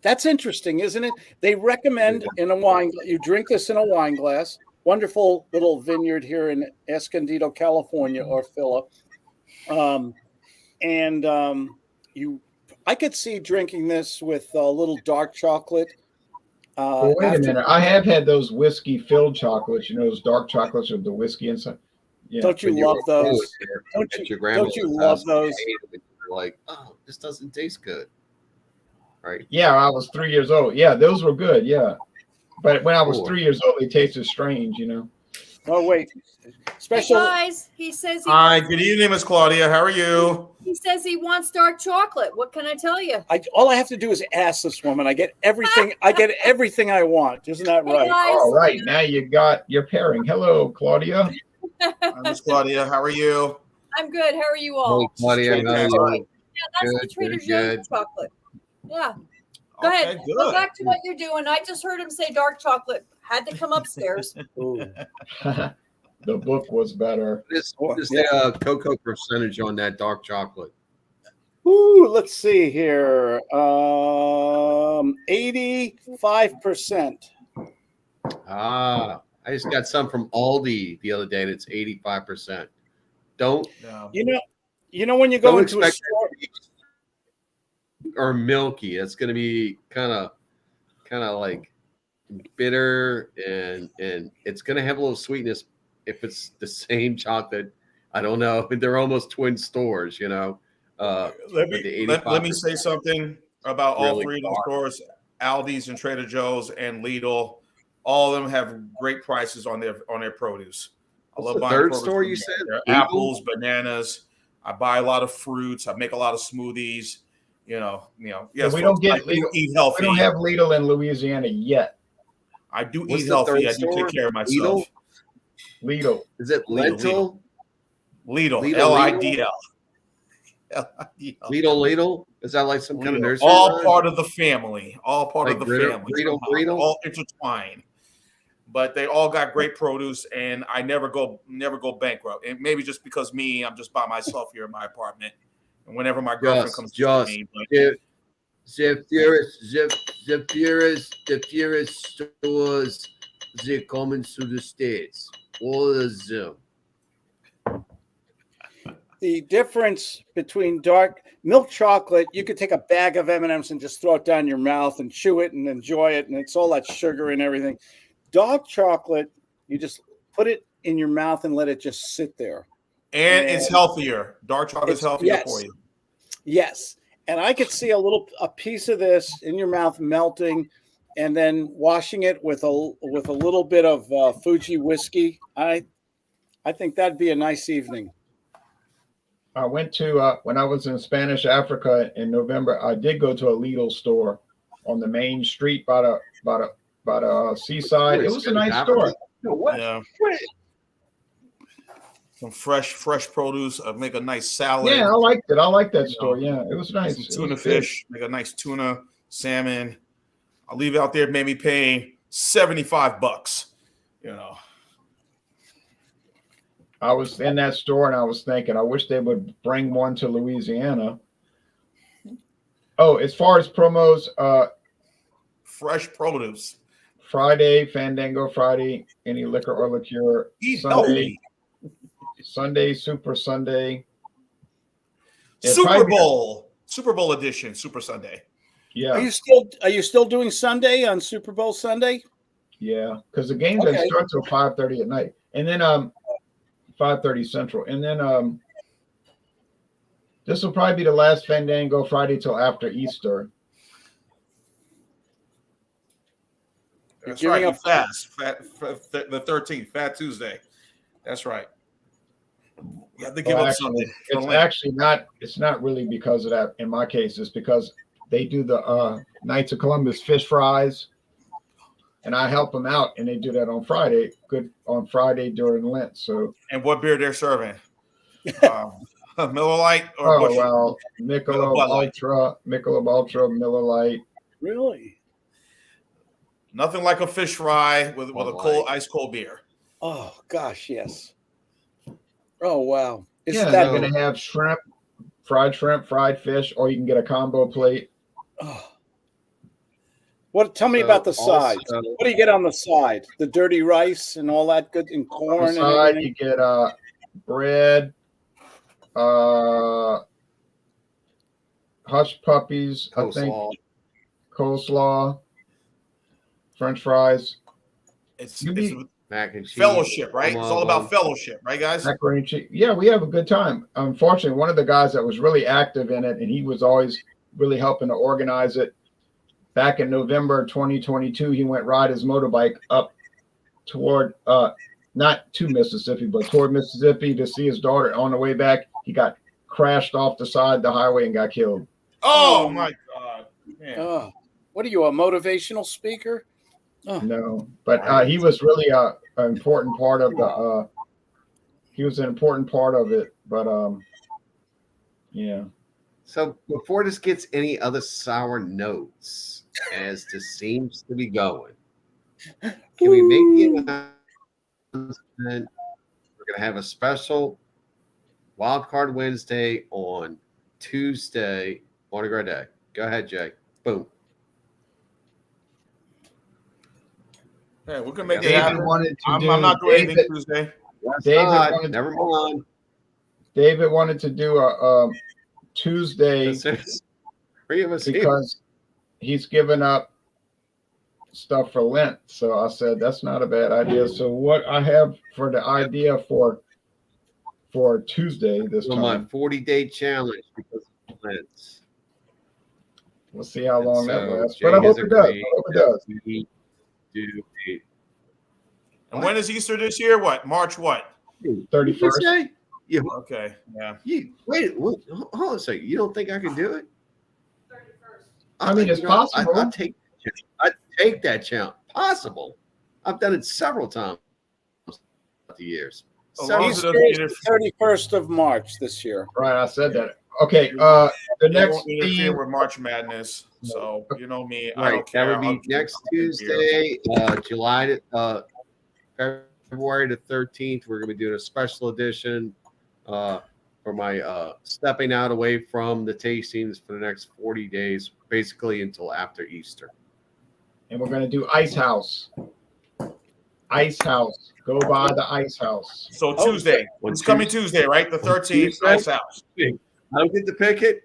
That's interesting, isn't it? They recommend in a wine. You drink this in a wine glass. Wonderful little vineyard here in Escondido, California, or Philip. I could see drinking this with a little dark chocolate. Well, wait a minute. I have had those whiskey-filled chocolates. Those dark chocolates with the whiskey inside. Yeah. Don't you love those? Don't you love those? Like, oh, this doesn't taste good, right? Yeah, I was 3 years old. Yeah, those were good. Yeah, but when I was 3 years old, they tasted strange. Oh wait, Hey guys, he says Hi, good evening, Miss Claudia. How are you? he says he wants dark chocolate. What can I tell you? all I have to do is ask this woman. I get everything. I get everything I want. Isn't that Hey, right? guys. All right, now you got your pairing. Hello, Claudia. Hi, Miss Claudia. How are you? I'm good. How are you all? Hey, Claudia, how are you? Yeah, that's the Good, Trader good, Joe's good. chocolate. Yeah. Go ahead. Okay, Go good. back to what you're doing. I just heard him say dark chocolate. Had to come upstairs. Ooh. The book was better. What is the cocoa percentage on that dark chocolate? Ooh, let's see here. 85%. I just got some from Aldi the other day, and it's 85%. Don't No. You know when you go don't into a expect store. it to be or milky. It's going to be kind of like bitter, and it's going to have a little sweetness if it's the same chocolate. I don't know. They're almost twin stores, Let with the me say something about all really three of those dark. stores: Aldi's and Trader Joe's and Lidl. All of them have great prices on their produce. I What's love the buying third produce store from you them. said? There are Lidl? apples, bananas. I buy a lot of fruits. I make a lot of smoothies. Yes, we don't folks, get I do Lidl. eat We healthy. don't have Lidl in Louisiana yet. I do What's eat the healthy. third I do store? take care of myself. Lidl. Is it Lidl, lentil? Lidl, Lidl, Lidl. Lidl. Lidl? Is that like some kind of Lidl. nursery? All rhyme? part of the family. All part Like of the Griddle- family. Griddle- somehow. They're Griddle? all intertwined. But they all got great produce, and I never go bankrupt. And maybe just because I'm just by myself here in my apartment. And whenever my girlfriend comes to me, but The purest stores, they're coming to the States. All of them. The difference between dark milk chocolate, you could take a bag of M&Ms and just throw it down your mouth and chew it and enjoy it, and it's all that sugar and everything. Dark chocolate, you just put it in your mouth and let it just sit there. and it's healthier. Dark chocolate is healthier for you. Yes. And I could see a piece of this in your mouth melting, and then washing it with a little bit of Fuji whiskey. I think that'd be a nice evening. I went to when I was in Spanish Africa in November. I did go to a Lidl store on the main street by the seaside. It was a nice store. Yeah. Some fresh produce. Make a nice salad. Yeah, I liked it. I liked that store. Yeah, it was nice. Some It tuna was good. fish. Make a nice tuna, salmon. I'll leave it out there. Maybe paying $75. You know. I was in that store and I was thinking, I wish they would bring one to Louisiana. Oh, as far as promos, Fresh produce. Friday, Fandango Friday, any liquor or liqueur. Eat Sunday, healthy. Sunday, Super Sunday. Yeah, Super probably- Bowl edition. Super Sunday. Yeah, Are you still doing Sunday on Super Bowl Sunday? yeah, because the game doesn't Okay. start till 5:30 at night, and then 5:30 Central, and then this will probably be the last Fandango Friday till after Easter. That's You're right. giving You up- the 13th, Fat Tuesday. That's right. You have to give Well, up actually, Sunday. for it's Lent. actually not. It's not really because of that. In my case, it's because they do the Knights of Columbus fish fries, and I help them out, and they do that on Friday. Good on Friday during Lent. So, And what beer they're serving? Miller Lite or oh Busch? well, Michelob Bud Light. Ultra, Miller Lite. Really? Nothing like a fish fry with a Bud cold, Light. ice cold beer. Oh gosh, yes. Oh wow. Isn't Yeah, that they're gonna have shrimp, fried fish, or you can get a combo plate. oh. What tell me So about the also- sides. What do you get on the side? The dirty rice and all that good and On corn the and side, everything? you get bread, hush puppies, I think, Coleslaw. coleslaw, French fries, It's Mac and cheese. fellowship, right? Some It's all of about them. fellowship, right, guys? macaroni and cheese. Yeah, we have a good time. Unfortunately, one of the guys that was really active in it, and he was always really helping to organize it. Back in November 2022, he went ride his motorbike up toward not to Mississippi, but toward Mississippi to see his daughter. On the way back, he got crashed off the side of the highway and got killed. Oh Oh. my God. Man. Oh. What are you, a motivational speaker? No, but he was really an important part of the. He was an important part of it, but yeah. So before this gets any other sour notes, as this seems to be going, can we make the announcement? We're going to have a special Wild Card Wednesday on Tuesday, Mardi Gras Day. Go ahead, Jay. Boom. Yeah, we're gonna make it David happen. wanted to I'm do. not doing anything David, Tuesday. David God, wanted- never mind. David wanted to do a Tuesday There's three of us here. because he's given up stuff for Lent. So I said that's not a bad idea. So what I have for the idea for Tuesday this On my time, 40-day challenge because of Lent. we'll see how long that So lasts. Jay But I has hope it does. agreed I hope it does. that we do a And when is Easter this year? What? March what? 31st. Jay, Okay. Yeah. wait, hold on a second. You don't think I can do it? I mean, it's possible. I take that challenge. Possible. I've done it several times. the years. As So long as it doesn't Easter is interfere. the 31st of March this year. Right, I said that. Okay, the It next won't interfere theme, with March Madness. So you know me, I right, don't care. that would be next Tuesday, February the 13th. We're going to be doing a special edition for my stepping out away from the tastings for the next 40 days, basically until after Easter. and we're gonna do Ice House. Ice House. Go by the Ice House. So Tuesday, On it's coming Tuesday. Tuesday, right? The 13th, Tuesday? Ice House. I don't get to pick it.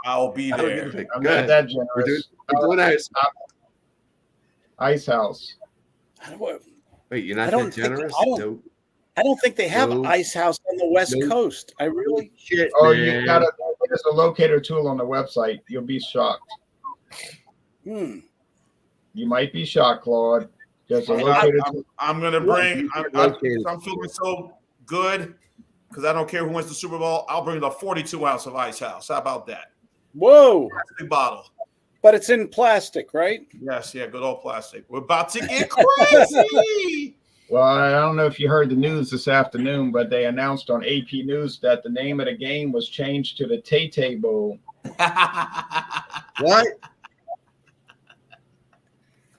I'll be I don't get there. to pick. I'm Good. not that We're doing, generous. we're doing nice. Ice House. Wait, you're not I don't that think- generous? I don't- No. I don't think they have No. Ice House on the West No. Coast. I really. Shit, Oh, man. you gotta. There's a locator tool on the website. You'll be shocked. Hmm. You might be shocked, Claude. There's a I'm, locator I'm- tool. I'm gonna bring. I'm Located. feeling so good because I don't care who wins the Super Bowl. I'll bring the 42 ounce of Ice House. How about that? Whoa! Big bottle. But it's in plastic, right? Yes, yeah, good old plastic. We're about to get crazy. Well, I don't know if you heard the news this afternoon, but they announced on AP News that the name of the game was changed to the Tay Bowl. What?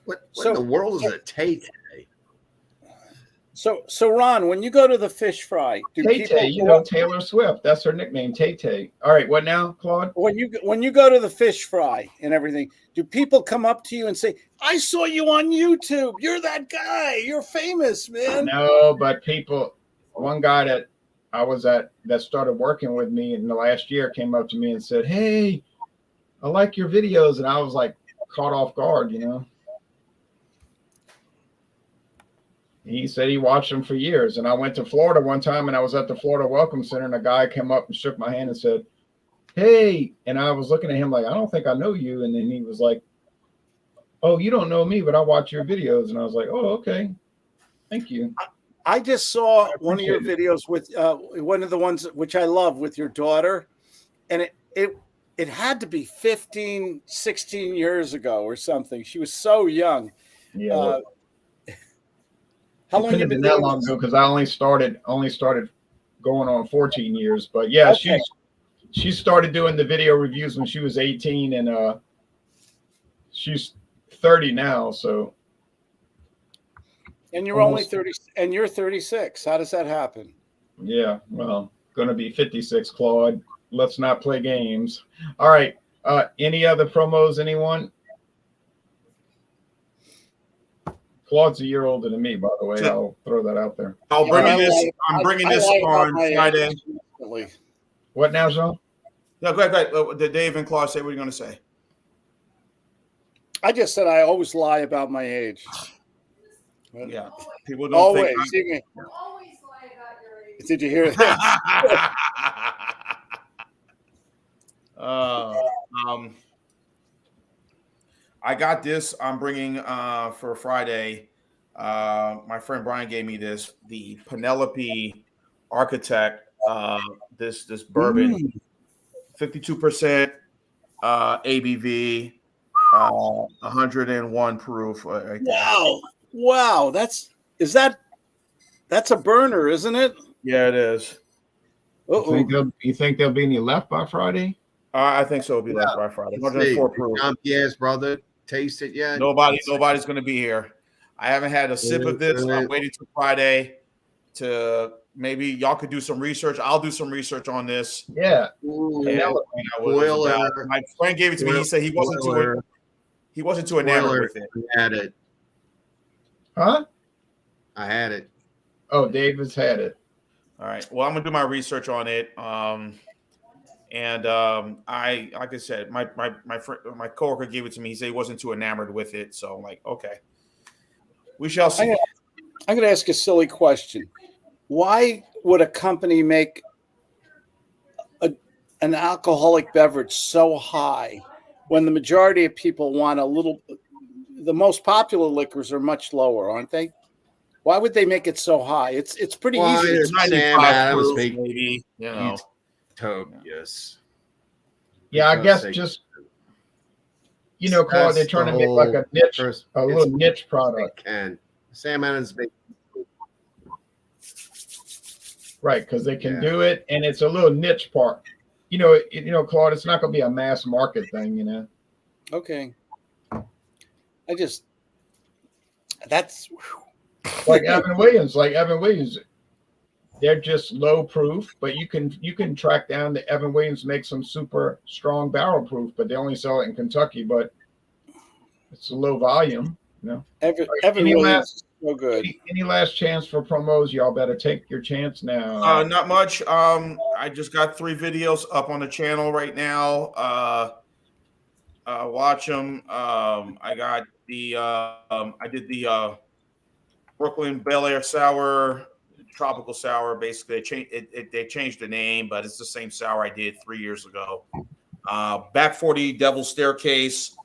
What So- in the world is a Tay? So Ron, when you go to the fish fry, do people Tay, you know Taylor Swift. That's her nickname, Tay. All right, what now, Claude? when you go to the fish fry and everything, do people come up to you and say, "I saw you on YouTube. You're that guy. You're famous, man." No, but people. One guy that I was at that started working with me in the last year came up to me and said, "Hey, I like your videos," and I was like caught off guard, you know. He said he watched them for years. And I went to Florida one time and I was at the Florida Welcome Center and a guy came up and shook my hand and said, "Hey." And I was looking at him like, "I don't think I know you." And then he was like, "Oh, you don't know me, but I watch your videos." And I was like, "Oh, okay. Thank you." I just saw I one of your appreciate videos with one of the ones which I love with your daughter, and it had to be 15, 16 years ago or something. She was so young. Yeah. Uh, How long Couldn't you have been been that doing long this? ago because I only started going on 14 years. But yeah, Okay. she started doing the video reviews when she was 18 and she's 30 now. So And you're only almost- 30, and you're 36. How does that happen? yeah, well, gonna be 56, Claude. Let's not play games. All right. Any other promos, anyone? Claude's a year older than me, by the way. I'll throw that out there. I'm bringing this I on my Friday. age, definitely. What now, Jean? No, go ahead. Did Dave and Claude say what are you going to say? I just said I always lie about my age. Yeah, people don't Always. think. Even- Always lie about your age. Did you hear that? I got this. I'm bringing for Friday. My friend Brian gave me this. The Penelope Architect. This bourbon, 52% ABV, 101 proof. Right there. Wow. That's a burner, isn't it? Yeah, it is. You think there'll be any left by Friday? I think so. It'll be left by Friday. Let's see. 104 proof. John Pierre's brother, taste it yet? Nobody's going to be here. I haven't had a sip of this. I'm waiting till Friday to maybe y'all could do some research. I'll do some research on this. Yeah. And I was Spoiler. about- my friend gave it to me. He said he wasn't too enamored with it. I had it. Huh? I had it. Oh, David's had it. All right. Well, I'm gonna do my research on it. I like I said, my friend, my coworker gave it to me. He said he wasn't too enamored with it. So I'm like, okay, we shall see. I'm going to ask a silly question. Why would a company make an alcoholic beverage so high when the majority of people want the most popular liquors are much lower, aren't they? Why would they make it so high? It's pretty Why easy. is- It's Sam 95 Adams proof, make- maybe, you know. Yes. Yeah, I Because guess they- just Claude, they're That's trying to the make like a whole niche, first- a little it's- niche product. They can. Sam Adams make Right, because they can Yeah. do it, and it's a little niche part. Claude, it's not going to be a mass market thing. Okay. That's Like Evan Williams, they're just low proof, but you can track down the Evan Williams makes some super strong barrel proof, but they only sell it in Kentucky, but it's a low volume. Evan Any Williams is so good. Any last chance for promos? Y'all better take your chance now. Not much. I just got 3 videos up on the channel right now. Watch them. I got the I did the Brooklyn Bel Air sour, tropical sour. Basically, they changed the name, but it's the same sour I did 3 years ago. Back 40 Devil's Staircase,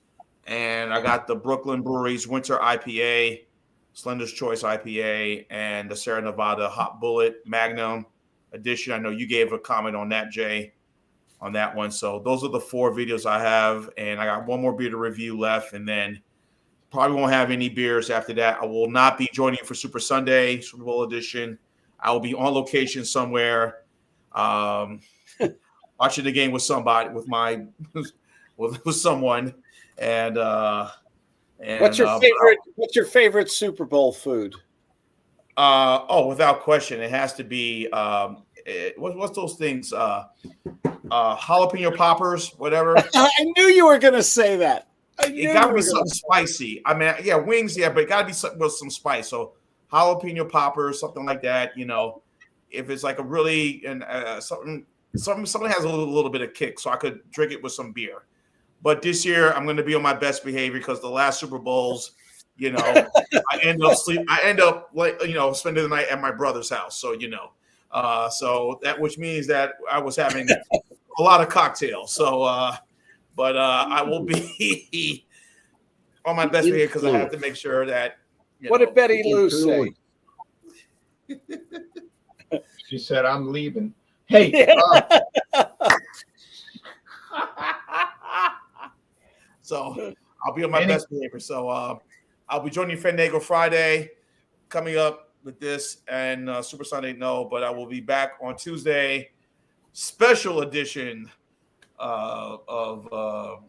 and I got the Brooklyn Brewery's Winter IPA, Slender's Choice IPA, and the Sierra Nevada Hot Bullet Magnum edition. I know you gave a comment on that, Jay, on that one. So those are the 4 videos I have, and I got one more beer to review left, and then probably won't have any beers after that. I will not be joining you for Super Sunday, Super Bowl edition. I will be on location somewhere, watching the game with somebody, with someone, and What's your favorite Super Bowl food? Without question, it has to be what's those things? Jalapeno poppers, whatever. I knew you were going to say that. It got to be something spicy. I mean, yeah, wings, yeah, but it got to be something with some spice. So jalapeno poppers, something like that. If it's like a really something has a little bit of kick, so I could drink it with some beer. But this year, I'm going to be on my best behavior because the last Super Bowls, I end up spending the night at my brother's house. So so that, which means that I was having a lot of cocktails. So, but I will be on my best behavior because I have to make sure that. What did Betty Lou say? She said, "I'm leaving." Hey. So I'll be on my best behavior. So I'll be joining Fandango Friday, coming up with this, and Super Sunday, no, but I will be back on Tuesday, special edition of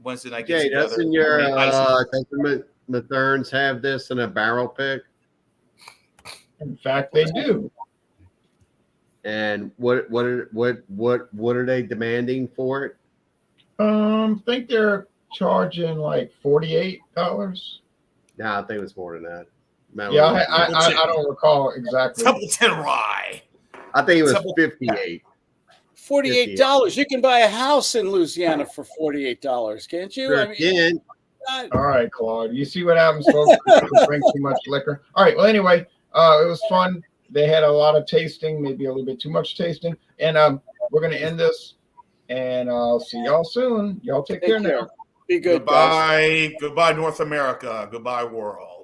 Wednesday Night. Okay, doesn't doesn't Matherns have this in a barrel pick? In fact, they do. And what are they demanding for it? Think they're charging like $48. No, I think it was more than that. Yeah, I don't recall exactly. Templeton Rye. I think it was 58. $48. You can buy a house in Louisiana for $48, can't you? Sure can. All right, Claude. You see what happens, folks? People drink too much liquor. All right. Well, anyway, it was fun. They had a lot of tasting, maybe a little bit too much tasting, and we're gonna end this. And I'll see y'all soon. Y'all take care now. Be good. Goodbye, North America. Goodbye, world.